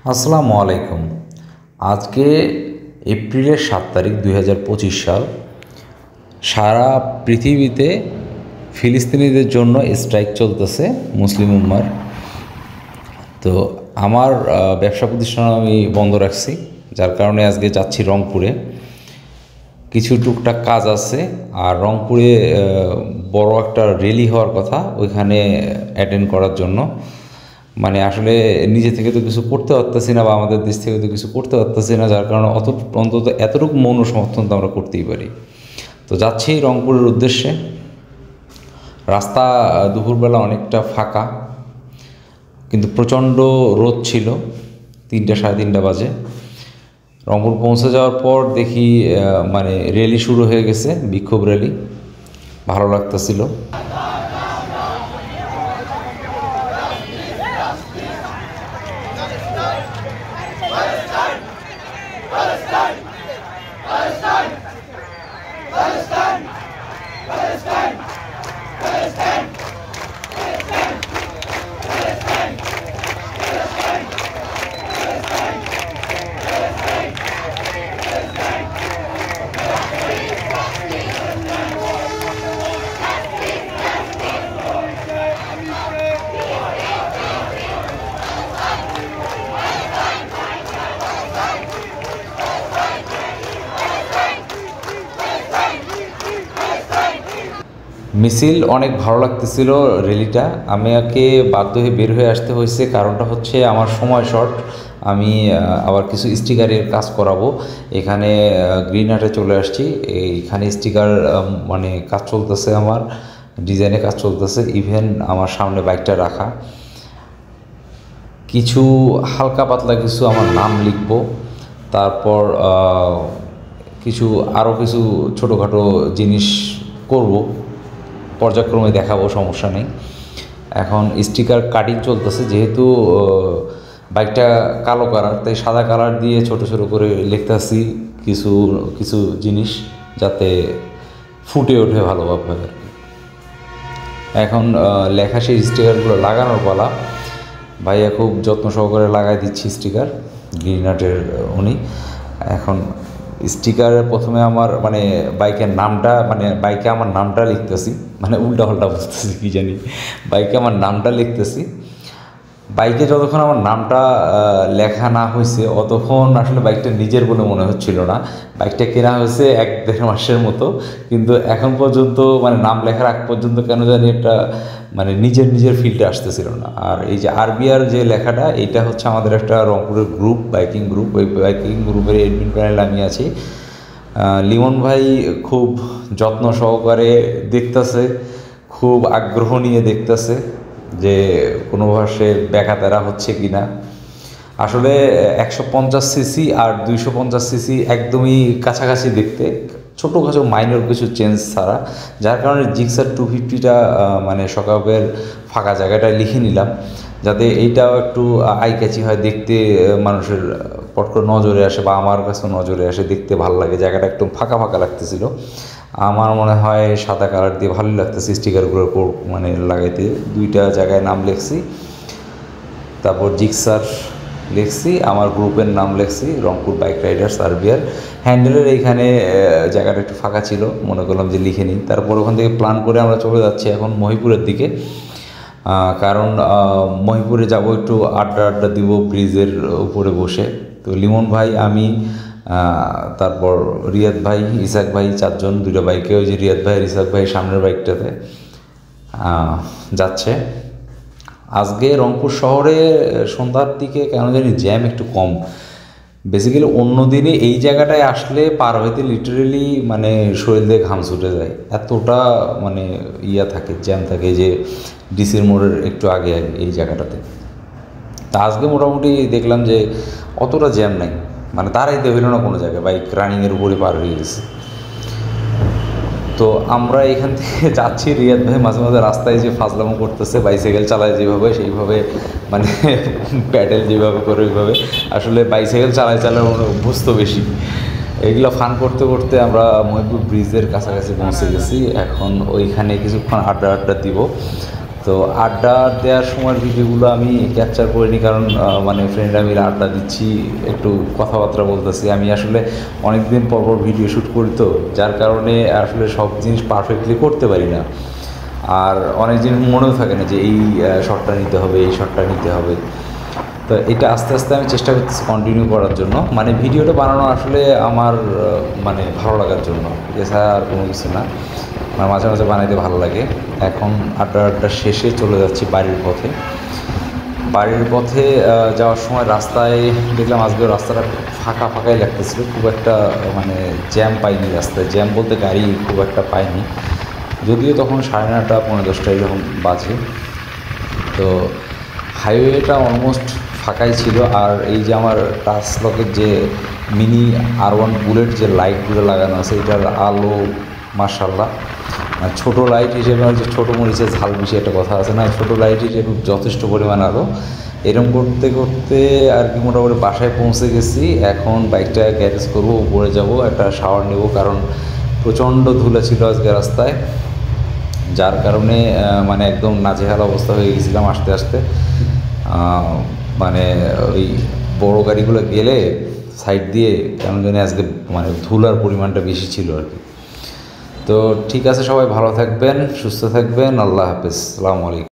আসসালামু আলাইকুম। আজকে এপ্রিলের 7 তারিখ 2025 সাল। সারা পৃথিবীতে ফিলিস্তিনিদের জন্য স্ট্রাইক চলতেছে মুসলিম উম্মার। তো আমার ব্যবসা প্রতিষ্ঠান আমি বন্ধ রাখছি, যার কারণে আজকে যাচ্ছি রংপুরে। কিছু টুকটাক কাজ আছে, আর রংপুরে বড় একটা র্যালি হওয়ার কথা, ওইখানে অ্যাটেন্ড করার জন্য। মানে আসলে নিজে থেকে তো কিছু করতে পারতেছি না, বা আমাদের দেশ থেকে তো কিছু করতে পারতেছি না, যার কারণে অন্তত এতটুকু মৌন সমর্থন তো আমরা করতেই পারি। তো যাচ্ছি রংপুরের উদ্দেশ্যে। রাস্তা দুপুরবেলা অনেকটা ফাঁকা, কিন্তু প্রচণ্ড রোদ ছিল। 3টা সাড়ে 3টা বাজে রংপুর পৌঁছে যাওয়ার পর দেখি মানে র্যালি শুরু হয়ে গেছে, বিক্ষোভ র্যালি। ভালো লাগতেছিল। মিছিল অনেক ভালো লাগতেছিল, র্যালিটা। আমাকে বাধ্য হয়ে বের হয়ে আসতে হয়েছে, কারণটা হচ্ছে আমার সময় শর্ট। আমি আবার কিছু স্টিকারের কাজ করাবো। এখানে গ্রিন আর্টে চলে আসছি। এইখানে স্টিকার মানে কাজ চলতেছে, আমার ডিজাইনে কাজ চলতেছে। ইভেন আমার সামনে বাইকটা রাখা, কিছু হালকা পাতলা কিছু আমার নাম লিখবো। তারপর কিছু আরও কিছু ছোটোখাটো জিনিস করব, পর্যায়ক্রমে দেখাবো, সমস্যা নেই। এখন স্টিকার কাটিং চলতেছে, যেহেতু বাইকটা কালো কালার, তাই সাদা কালার দিয়ে ছোট ছোট করে লিখতেছি কিছু কিছু জিনিস, যাতে ফুটে ওঠে ভালোভাবে আর কি। এখন লেখা সেই স্টিকারগুলো লাগানোর পালা। ভাইয়া খুব যত্ন সহকারে লাগাই দিচ্ছি স্টিকার, গ্রিন আর্টের উনি। এখন স্টিকারে প্রথমে আমার মানে বাইকের নামটা, মানে বাইকে আমার নামটা লিখতেছি, মানে উল্টা পাল্টা বলতেছি কী জানি। বাইকে আমার নামটা লিখতেছি। বাইকে যতক্ষণ আমার নামটা লেখা না হয়েছে, অতক্ষণ আসলে বাইকটা নিজের বলে মনে হচ্ছিল না। বাইকটা কেনা হয়েছে 1-1.5 মাসের মতো, কিন্তু এখন পর্যন্ত মানে নাম লেখার আগ পর্যন্ত কেন জানি একটা মানে নিজের ফিল্ডে আসতেছিল না। আর এই যে আরবিআর যে লেখাটা, এইটা হচ্ছে আমাদের একটা রংপুরের গ্রুপ, বাইকিং গ্রুপ। ওই বাইকিং গ্রুপের এডমিন প্যানেল আমি আছি। লিমন ভাই খুব যত্ন সহকারে দেখতেছে, খুব আগ্রহ নিয়ে দেখতেছে যে কোনোভাবে সে ব্যাকাতেরা হচ্ছে কি না। আসলে 150 সিসি আর 250 সিসি একদমই কাছাকাছি দেখতে, ছোটোখাটো মাইনর কিছু চেঞ্জ ছাড়া, যার কারণে জিক্সার 250টা মানে সকাবের ফাঁকা জায়গাটায় লিখে নিলাম, যাতে এইটাও একটু আই ক্যাচি হয়, দেখতে মানুষের পট করে নজরে আসে, বা আমার কাছে নজরে আসে, দেখতে ভালো লাগে। জায়গাটা একদম ফাঁকা ফাঁকা লাগতেছিল। আমার মনে হয় সাদা কালার দিয়ে ভালোই লাগতেছে স্টিকারগুলোর উপর মানে লাগাইতে। 2টা জায়গায় নাম লিখছি, তারপর জিক্সার লিখছি, আমার গ্রুপের নাম লিখছি, রংপুর বাইক রাইডার্স আরবিআর। হ্যান্ডেলের এইখানে জায়গাটা একটু ফাঁকা ছিল, মনে করলাম যে লিখে নিই। তারপর ওখান থেকে প্ল্যান করে আমরা চলে যাচ্ছি এখন মহিপুরের দিকে, কারণ মহিপুরে যাব, একটু আড্ডা দিব ব্রিজের উপরে বসে। তো লিমন ভাই, আমি, তারপর রিয়াদ ভাই, ইসাক ভাই, 4জন, 2টা বাইকে। ওই যে রিয়াদ ভাই, ইসাক ভাই সামনের বাইকটাতে যাচ্ছে। আজকে রংপুর শহরে সন্ধ্যার দিকে কেন জানি জ্যাম একটু কম। বেসিক্যালি অন্য দিনে এই জায়গাটায় আসলে পার হইতে লিটারেলি মানে শরীর দিয়ে ঘাম ছুটে যায়, এতটা মানে থাকে, জ্যাম থাকে, যে ডিসির মোড়ের একটু আগে এই জায়গাটাতে। তা আজকে মোটামুটি দেখলাম যে অতটা জ্যাম নাই, মানে দাঁড়াইতে হইল না কোনো জায়গায়, বাইক রানিংয়ের উপরে পার হয়ে গেছে। তো আমরা এখান থেকে যাচ্ছি। রিয়াদ ভাই মাঝে মাঝে রাস্তায় যে ফাজলামো করতেছে, বাইসাইকেল চালায় যেভাবে, সেইভাবে মানে প্যাডেল যেভাবে করে ওইভাবে। আসলে বাইসাইকেল চালায় অভ্যস্ত বেশি। এগুলো ফান করতে করতে আমরা মহিপুর ব্রিজের কাছাকাছি পৌঁছে গেছি। এখন ওইখানে কিছুক্ষণ আড্ডা দিব। তো আড্ডা দেওয়ার সময়ের ভিডিওগুলো আমি ক্যাপচার করিনি, কারণ মানে ফ্রেন্ডরা মিলে আড্ডা দিচ্ছি, একটু কথাবার্তা বলতেছি। আমি আসলে অনেক দিন পর পর ভিডিও শ্যুট করি, তো যার কারণে আসলে সব জিনিস পারফেক্টলি করতে পারি না, আর অনেক জিনিস মনেও থাকে না যে এই শটটা নিতে হবে, এই শটটা নিতে হবে। তো এটা আস্তে আস্তে আমি চেষ্টা করতেছি কন্টিনিউ করার জন্য, মানে ভিডিওটা বানানো আসলে আমার মানে ভালো লাগার জন্য, এছাড়া আর কোনো কিছু না। আমার মাঝে মাঝে বানাইতে ভালো লাগে। এখন আড্ডা শেষে চলে যাচ্ছি বাড়ির পথে। বাড়ির পথে যাওয়ার সময় রাস্তায় দেখলাম আজকে রাস্তাটা ফাঁকাই লাগতেছিল, খুব একটা মানে জ্যাম পাইনি রাস্তায়। জ্যাম বলতে গাড়ি খুব একটা পাইনি, যদিও তখন 9:30 পৌনে 10টা এরকম বাজে। তো হাইওয়েটা অলমোস্ট ফাঁকাই ছিল। আর এই যে আমার টাচ লকের যে মিনি R1 বুলেট যে লাইটগুলো লাগানো আছে, এটার আলো মাশাআল্লাহ, ছোটো লাইট হিসেবে যে ছোটো মরিচের ঝাল বেশি একটা কথা আছে না, ছোটো লাইট হিসেবে যথেষ্ট পরিমাণ আলো। এরকম করতে করতে আর কি মোটামুটি বাসায় পৌঁছে গেছি। এখন বাইকটা গ্যারেজ করবো, উপরে যাব, একটা শাওয়ার নেব, কারণ প্রচণ্ড ধুলা ছিল আজকে রাস্তায়, যার কারণে মানে একদম নাজেহাল অবস্থা হয়ে গেছিলাম আসতে আসতে। মানে ওই বড় গাড়িগুলো গেলে সাইড দিয়ে কেমন জানি আজকে মানে ধুলার পরিমাণটা বেশি ছিল আর কি। তো ঠিক আছে, সবাই ভালো থাকবেন, সুস্থ থাকবেন, আল্লাহ হাফেজ, আসসালামু আলাইকুম।